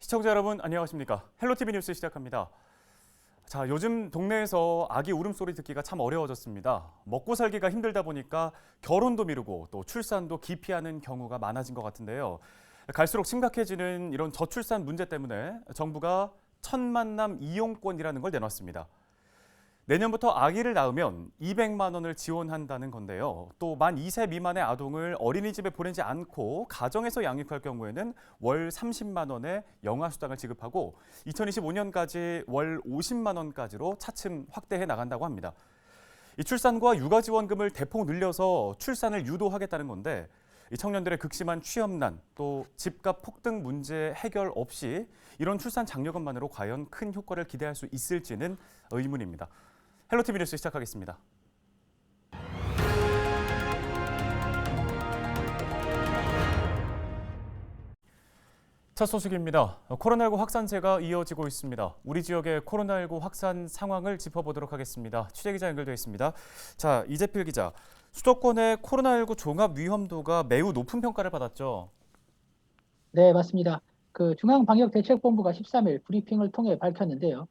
시청자 여러분 안녕하십니까? 헬로티비 뉴스 시작합니다. 자, 요즘 동네에서 아기 울음소리 듣기가 참 어려워졌습니다. 먹고 살기가 힘들다 보니까 결혼도 미루고 또 출산도 기피하는 경우가 많아진 것 같은데요. 갈수록 심각해지는 이런 저출산 문제 때문에 정부가 첫 만남 이용권이라는 걸 내놨습니다. 내년부터 아기를 낳으면 200만 원을 지원한다는 건데요. 또 만 2세 미만의 아동을 어린이집에 보내지 않고 가정에서 양육할 경우에는 월 30만 원의 영아수당을 지급하고 2025년까지 월 50만 원까지로 차츰 확대해 나간다고 합니다. 이 출산과 육아지원금을 대폭 늘려서 출산을 유도하겠다는 건데 이 청년들의 극심한 취업난 또 집값 폭등 문제 해결 없이 이런 출산 장려금만으로 과연 큰 효과를 기대할 수 있을지는 의문입니다. 헬로티비 뉴스 시작하겠습니다. 첫 소식입니다. 코로나19 확산세가 이어지고 있습니다. 우리 지역의 코로나19 확산 상황을 짚어보도록 하겠습니다. 취재기자 연결되어 있습니다. 자, 이재필 기자. 수도권의 코로나19 종합 위험도가 매우 높은 평가를 받았죠. 네, 맞습니다. 중앙방역대책본부가 13일 브리핑을 통해 밝혔는데요.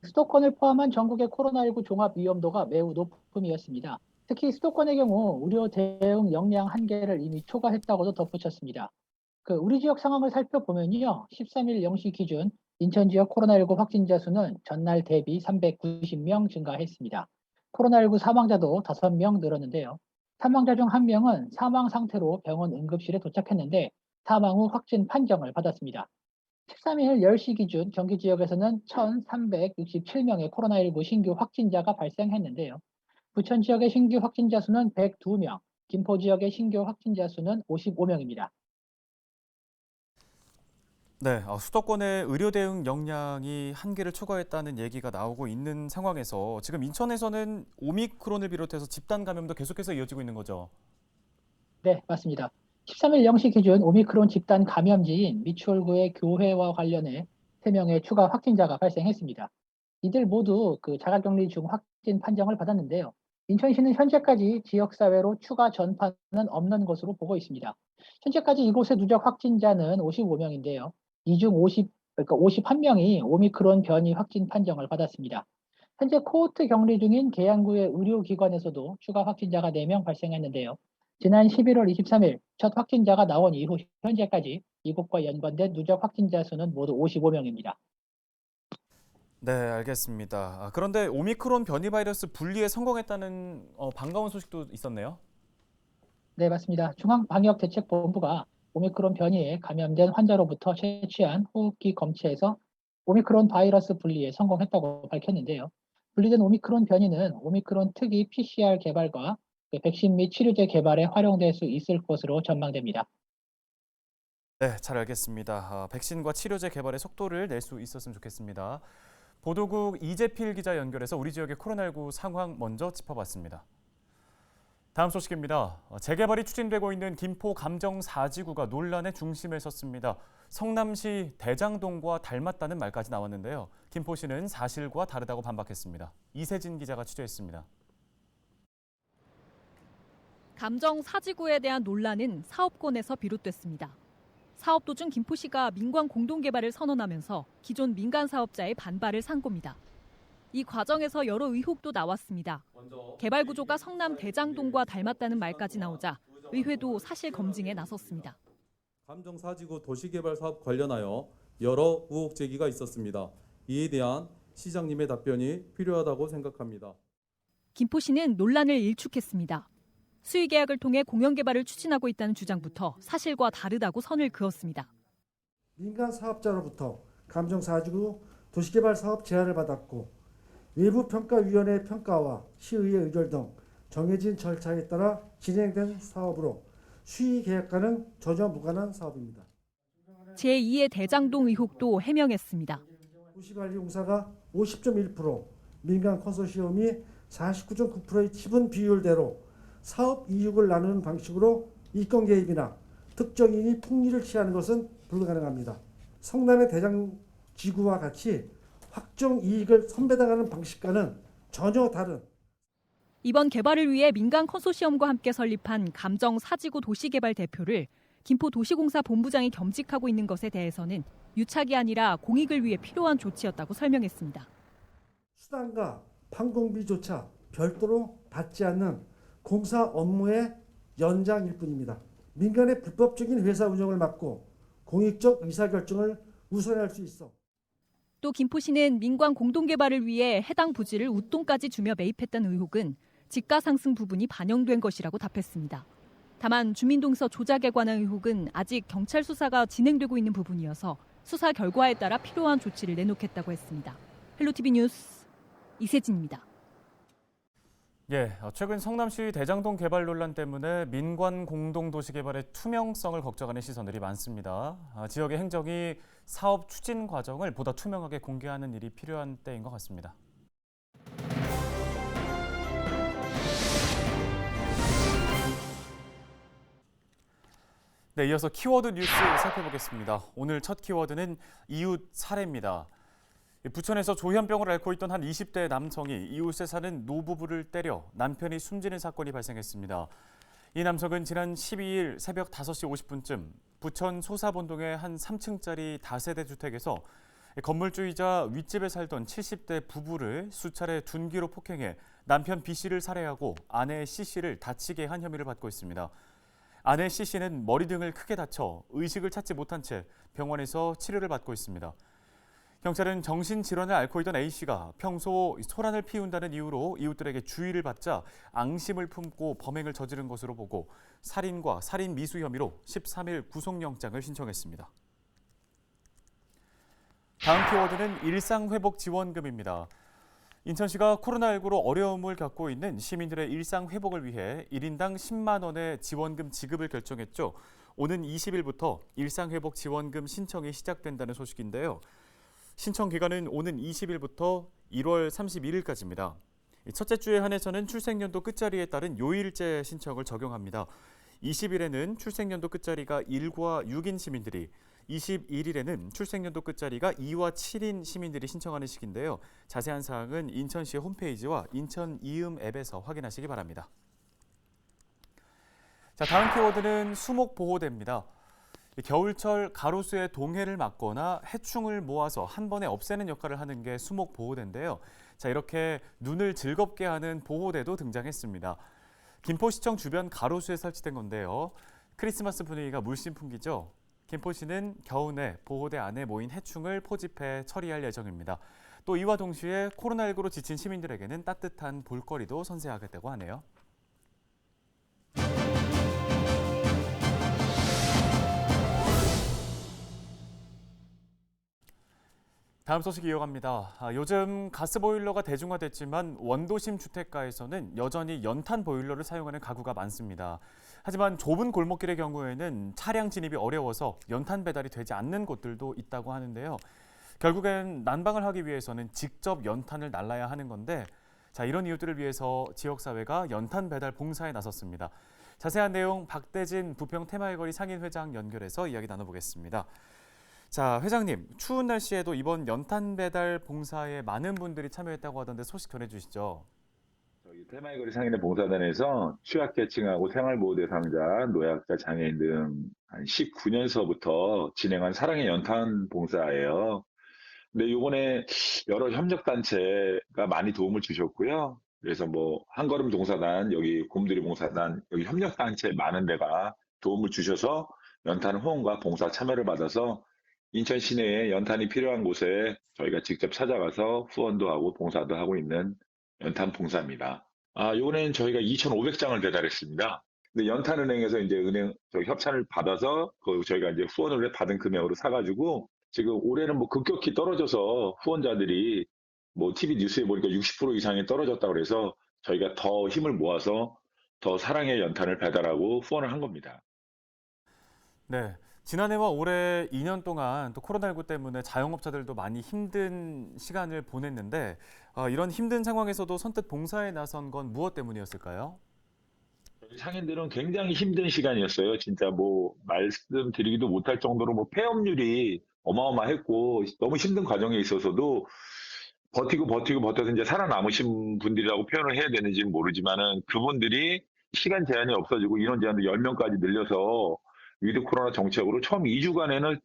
수도권을 포함한 전국의 코로나19 종합 위험도가 매우 높음이었습니다. 특히 수도권의 경우 의료 대응 역량 한계를 이미 초과했다고도 덧붙였습니다. 우리 지역 상황을 살펴보면요. 13일 0시 기준 인천 지역 코로나19 확진자 수는 전날 대비 390명 증가했습니다. 코로나19 사망자도 5명 늘었는데요. 사망자 중 1명은 사망 상태로 병원 응급실에 도착했는데 사망 후 확진 판정을 받았습니다. 13일 10시 기준 경기 지역에서는 1,367명의 코로나19 신규 확진자가 발생했는데요. 부천 지역의 신규 확진자 수는 102명, 김포 지역의 신규 확진자 수는 55명입니다. 네, 수도권의 의료 대응 역량이 한계를 초과했다는 얘기가 나오고 있는 상황에서 지금 인천에서는 오미크론을 비롯해서 집단 감염도 계속해서 이어지고 있는 거죠. 네, 맞습니다. 13일 0시 기준 오미크론 집단 감염지인 미추홀구의 교회와 관련해 3명의 추가 확진자가 발생했습니다. 이들 모두 자가격리 중 확진 판정을 받았는데요. 인천시는 현재까지 지역사회로 추가 전파는 없는 것으로 보고 있습니다. 현재까지 이곳의 누적 확진자는 55명인데요. 이 중 51명이 오미크론 변이 확진 판정을 받았습니다. 현재 코호트 격리 중인 계양구의 의료기관에서도 추가 확진자가 4명 발생했는데요. 지난 11월 23일 첫 확진자가 나온 이후 현재까지 이곳과 연관된 누적 확진자 수는 모두 55명입니다. 네, 알겠습니다. 그런데 오미크론 변이 바이러스 분리에 성공했다는 반가운 소식도 있었네요. 네, 맞습니다. 중앙방역대책본부가 오미크론 변이에 감염된 환자로부터 채취한 호흡기 검체에서 오미크론 바이러스 분리에 성공했다고 밝혔는데요. 분리된 오미크론 변이는 오미크론 특이 PCR 개발과 백신 및 치료제 개발에 활용될 수 있을 것으로 전망됩니다. 네, 잘 알겠습니다. 백신과 치료제 개발에 속도를 낼 수 있었으면 좋겠습니다. 보도국 이재필 기자 연결해서 우리 지역의 코로나19 상황 먼저 짚어봤습니다. 다음 소식입니다. 재개발이 추진되고 있는 김포 감정 4지구가 논란의 중심에 섰습니다. 성남시 대장동과 닮았다는 말까지 나왔는데요. 김포시는 사실과 다르다고 반박했습니다. 이세진 기자가 취재했습니다. 감정 4지구에 대한 논란은 사업권에서 비롯됐습니다. 사업 도중 김포시가 민관 공동개발을 선언하면서 기존 민간 사업자의 반발을 산 겁니다. 이 과정에서 여러 의혹도 나왔습니다. 개발 구조가 성남 대장동과 닮았다는 말까지 나오자 의회도 사실 검증에 나섰습니다. 감정 4지구 도시개발 사업 관련하여 여러 의혹 제기가 있었습니다. 이에 대한 시장님의 답변이 필요하다고 생각합니다. 김포시는 논란을 일축했습니다. 수의계약을 통해 공영개발을 추진하고 있다는 주장부터 사실과 다르다고 선을 그었습니다. 민간 사업자로부터 감정 4지구 도시개발 사업 제안을 받았고 외부평가위원회 평가와 시의회 의결 등 정해진 절차에 따라 진행된 사업으로 수의계약과는 전혀 무관한 사업입니다. 제2의 대장동 의혹도 해명했습니다. 도시관리공사가 50.1%, 민간 컨소시엄이 49.9%의 지분 비율대로 사업 이익을 나누는 방식으로 이권 개입이나 특정인이 폭리를 취하는 것은 불가능합니다. 성남의 대장지구와 같이 확정 이익을 선배당하는 방식과는 전혀 다른 이번 개발을 위해 민간 컨소시엄과 함께 설립한 감정 4지구 도시개발 대표를 김포도시공사 본부장이 겸직하고 있는 것에 대해서는 유착이 아니라 공익을 위해 필요한 조치였다고 설명했습니다. 수당과 판공비조차 별도로 받지 않는 공사 업무의 연장일 뿐입니다. 민간의 불법적인 회사 운영을 막고 공익적 의사결정을 우선할 수 있어 또 김포시는 민관 공동개발을 위해 해당 부지를 웃돈까지 주며 매입했다는 의혹은 지가 상승 부분이 반영된 것이라고 답했습니다. 다만 주민동서 조작에 관한 의혹은 아직 경찰 수사가 진행되고 있는 부분이어서 수사 결과에 따라 필요한 조치를 내놓겠다고 했습니다. 헬로티비 뉴스 이세진입니다. 최근 성남시 대장동 개발 논란 때문에 민관 공동도시 개발의 투명성을 걱정하는 시선들이 많습니다. 지역의 행정이 사업 추진 과정을 보다 투명하게 공개하는 일이 필요한 때인 것 같습니다. 네, 이어서 키워드 뉴스 살펴보겠습니다. 오늘 첫 키워드는 이웃 살해입니다. 부천에서 조현병을 앓고 있던 한 20대 남성이 이웃에 사는 노부부를 때려 남편이 숨지는 사건이 발생했습니다. 이 남성은 지난 12일 새벽 5시 50분쯤 부천 소사본동의 한 3층짜리 다세대 주택에서 건물주이자 윗집에 살던 70대 부부를 수차례 둔기로 폭행해 남편 B씨를 살해하고 아내 C씨를 다치게 한 혐의를 받고 있습니다. 아내 C씨는 머리 등을 크게 다쳐 의식을 찾지 못한 채 병원에서 치료를 받고 있습니다. 경찰은 정신질환을 앓고 있던 A씨가 평소 소란을 피운다는 이유로 이웃들에게 주의를 받자 앙심을 품고 범행을 저지른 것으로 보고 살인과 살인 미수 혐의로 13일 구속영장을 신청했습니다. 다음 키워드는 일상회복지원금입니다. 인천시가 코로나19로 어려움을 겪고 있는 시민들의 일상회복을 위해 1인당 10만 원의 지원금 지급을 결정했죠. 오는 20일부터 일상회복지원금 신청이 시작된다는 소식인데요. 신청 기간은 오는 20일부터 1월 31일까지입니다. 첫째 주에 한해서는 출생연도 끝자리에 따른 요일제 신청을 적용합니다. 20일에는 출생연도 끝자리가 1과 6인 시민들이, 21일에는 출생연도 끝자리가 2와 7인 시민들이 신청하는 시기인데요. 자세한 사항은 인천시 홈페이지와 인천 이음 앱에서 확인하시기 바랍니다. 자, 다음 키워드는 수목보호대입니다. 겨울철 가로수의 동해를 막거나 해충을 모아서 한 번에 없애는 역할을 하는 게 수목보호대인데요. 자, 이렇게 눈을 즐겁게 하는 보호대도 등장했습니다. 김포시청 주변 가로수에 설치된 건데요. 크리스마스 분위기가 물씬 풍기죠. 김포시는 겨우내 보호대 안에 모인 해충을 포집해 처리할 예정입니다. 또 이와 동시에 코로나19로 지친 시민들에게는 따뜻한 볼거리도 선사하겠다고 하네요. 다음 소식 이어갑니다. 요즘 가스보일러가 대중화됐지만 원도심 주택가에서는 여전히 연탄 보일러를 사용하는 가구가 많습니다. 하지만 좁은 골목길의 경우에는 차량 진입이 어려워서 연탄 배달이 되지 않는 곳들도 있다고 하는데요. 결국엔 난방을 하기 위해서는 직접 연탄을 날라야 하는 건데, 자, 이런 이유들을 위해서 지역사회가 연탄 배달 봉사에 나섰습니다. 자세한 내용 박대진 부평 테마의거리 상인회장 연결해서 이야기 나눠보겠습니다. 자, 회장님, 추운 날씨에도 이번 연탄 배달 봉사에 많은 분들이 참여했다고 하던데 소식 전해주시죠. 저희 테마의거리 상인회 봉사단에서 취약계층하고 생활보호 대상자, 노약자, 장애인 등 한 19년서부터 진행한 사랑의 연탄 봉사예요. 근데 이번에 여러 협력단체가 많이 도움을 주셨고요. 그래서 뭐 한걸음 봉사단, 여기 곰돌이 봉사단, 여기 협력단체 많은 데가 도움을 주셔서 연탄 후원과 봉사 참여를 받아서 인천 시내에 연탄이 필요한 곳에 저희가 직접 찾아가서 후원도 하고 봉사도 하고 있는 연탄 봉사입니다. 이번에는 저희가 2,500장을 배달했습니다. 근데 연탄은행에서 이제 협찬을 받아서 저희가 이제 후원을 받은 금액으로 사가지고 지금 올해는 뭐 급격히 떨어져서 후원자들이 뭐 TV 뉴스에 보니까 60% 이상이 떨어졌다고 그래서 저희가 더 힘을 모아서 더 사랑의 연탄을 배달하고 후원을 한 겁니다. 네. 지난해와 올해 2년 동안 또 코로나19 때문에 자영업자들도 많이 힘든 시간을 보냈는데 이런 힘든 상황에서도 선뜻 봉사에 나선 건 무엇 때문이었을까요? 상인들은 굉장히 힘든 시간이었어요. 진짜 뭐 말씀드리기도 못할 정도로 뭐 폐업률이 어마어마했고 너무 힘든 과정에 있어서도 버텨서 이제 살아남으신 분들이라고 표현을 해야 되는지는 모르지만은 그분들이 시간 제한이 없어지고 인원 제한도 10명까지 늘려서 위드 코로나 정책으로 처음 2주간에는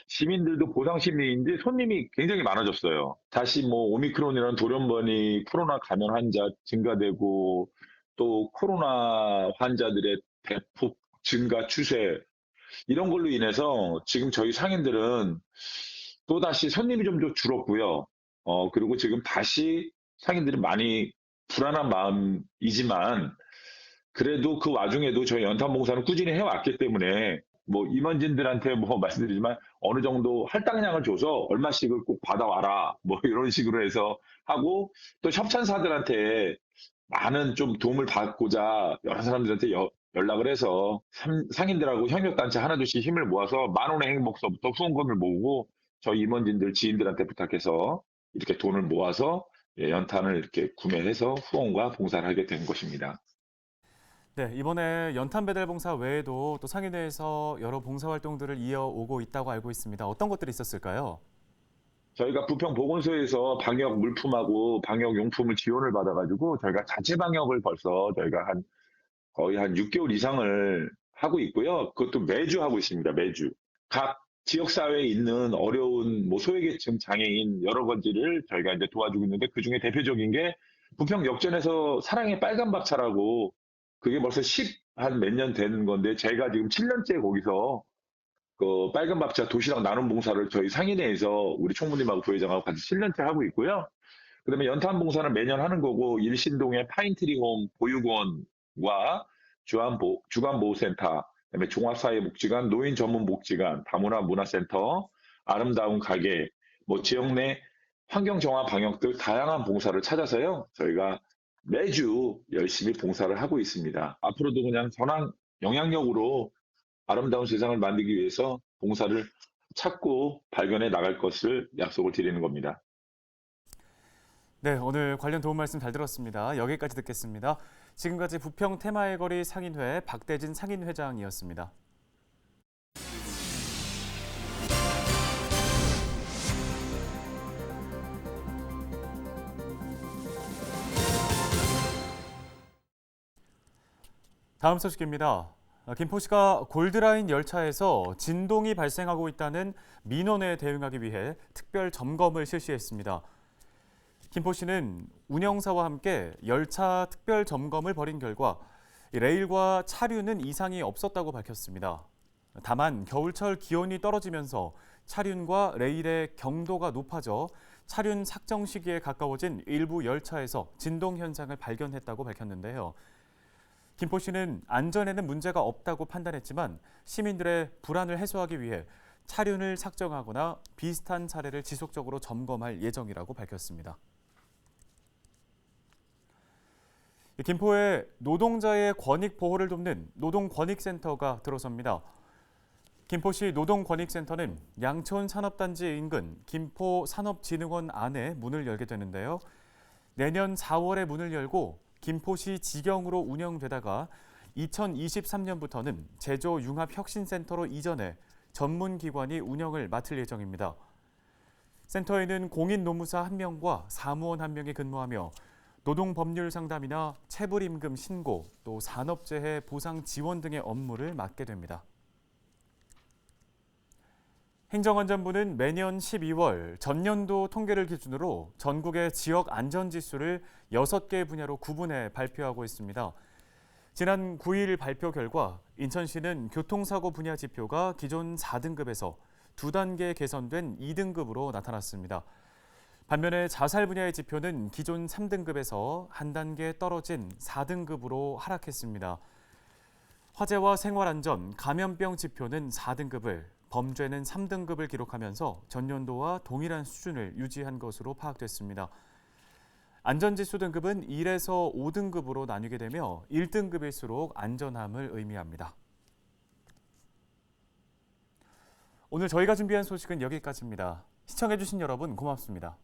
시민들도 보상 심리인지 손님이 굉장히 많아졌어요. 다시 뭐 오미크론이라는 돌연변이 코로나 감염 환자 증가되고 또 코로나 환자들의 대폭 증가 추세 이런 걸로 인해서 지금 저희 상인들은 또다시 손님이 좀 더 줄었고요. 그리고 지금 다시 상인들이 많이 불안한 마음이지만 그래도 그 와중에도 저희 연탄봉사는 꾸준히 해왔기 때문에 뭐 임원진들한테 뭐 말씀드리지만 어느 정도 할당량을 줘서 얼마씩을 꼭 받아와라 뭐 이런 식으로 해서 하고 또 협찬사들한테 많은 좀 도움을 받고자 여러 사람들한테 연락을 해서 상인들하고 협력단체 하나둘씩 힘을 모아서 만 원의 행복서부터 후원금을 모으고 저희 임원진들 지인들한테 부탁해서 이렇게 돈을 모아서 연탄을 이렇게 구매해서 후원과 봉사를 하게 된 것입니다. 네, 이번에 연탄 배달 봉사 외에도 또 상인회에서 여러 봉사 활동들을 이어오고 있다고 알고 있습니다. 어떤 것들이 있었을까요? 저희가 부평보건소에서 방역 물품하고 방역 용품을 지원을 받아가지고 저희가 자체 방역을 벌써 저희가 거의 한 6개월 이상을 하고 있고요. 그것도 매주 하고 있습니다. 매주. 각 지역사회에 있는 어려운 뭐 소외계층 장애인 여러 가지를 저희가 이제 도와주고 있는데 그중에 대표적인 게 부평 역전에서 사랑의 빨간 밥차라고 그게 벌써 한 몇 년 된 건데 제가 지금 7년째 거기서 그 빨간 밥차 도시락 나눔 봉사를 저희 상인회에서 우리 총무님하고 부회장하고 같이 7년째 하고 있고요. 그다음에 연탄 봉사는 매년 하는 거고 일신동의 파인트리홈 보육원과 주간보호센터, 그다음에 종합사회복지관, 노인 전문 복지관, 다문화 문화센터, 아름다운 가게, 뭐 지역 내 환경 정화 방역 등 다양한 봉사를 찾아서요. 저희가 매주 열심히 봉사를 하고 있습니다. 앞으로도 그냥 전환 영향력으로 아름다운 세상을 만들기 위해서 봉사를 찾고 발견해 나갈 것을 약속을 드리는 겁니다. 네, 오늘 관련 도움 말씀 잘 들었습니다. 여기까지 듣겠습니다. 지금까지 부평 테마의 거리 상인회 박대진 상인회장이었습니다. 다음 소식입니다. 김포시가 골드라인 열차에서 진동이 발생하고 있다는 민원에 대응하기 위해 특별 점검을 실시했습니다. 김포시는 운영사와 함께 열차 특별 점검을 벌인 결과 레일과 차륜은 이상이 없었다고 밝혔습니다. 다만 겨울철 기온이 떨어지면서 차륜과 레일의 경도가 높아져 차륜 삭정 시기에 가까워진 일부 열차에서 진동 현상을 발견했다고 밝혔는데요. 김포시는 안전에는 문제가 없다고 판단했지만 시민들의 불안을 해소하기 위해 차륜을 삭정하거나 비슷한 사례를 지속적으로 점검할 예정이라고 밝혔습니다. 김포에 노동자의 권익 보호를 돕는 노동권익센터가 들어섭니다. 김포시 노동권익센터는 양천 산업단지 인근 김포산업진흥원 안에 문을 열게 되는데요. 내년 4월에 문을 열고 김포시 지경으로 운영되다가 2023년부터는 제조융합혁신센터로 이전해 전문기관이 운영을 맡을 예정입니다. 센터에는 공인노무사 1명과 사무원 1명이 근무하며 노동법률 상담이나 체불임금 신고, 또 산업재해 보상 지원 등의 업무를 맡게 됩니다. 행정안전부는 매년 12월 전년도 통계를 기준으로 전국의 지역 안전지수를 6개 분야로 구분해 발표하고 있습니다. 지난 9일 발표 결과 인천시는 교통사고 분야 지표가 기존 4등급에서 2단계 개선된 2등급으로 나타났습니다. 반면에 자살 분야의 지표는 기존 3등급에서 한 단계 떨어진 4등급으로 하락했습니다. 화재와 생활안전, 감염병 지표는 4등급을, 범죄는 3등급을 기록하면서 전년도와 동일한 수준을 유지한 것으로 파악됐습니다. 안전지수 등급은 1에서 5등급으로 나뉘게 되며 1등급일수록 안전함을 의미합니다. 오늘 저희가 준비한 소식은 여기까지입니다. 시청해주신 여러분 고맙습니다.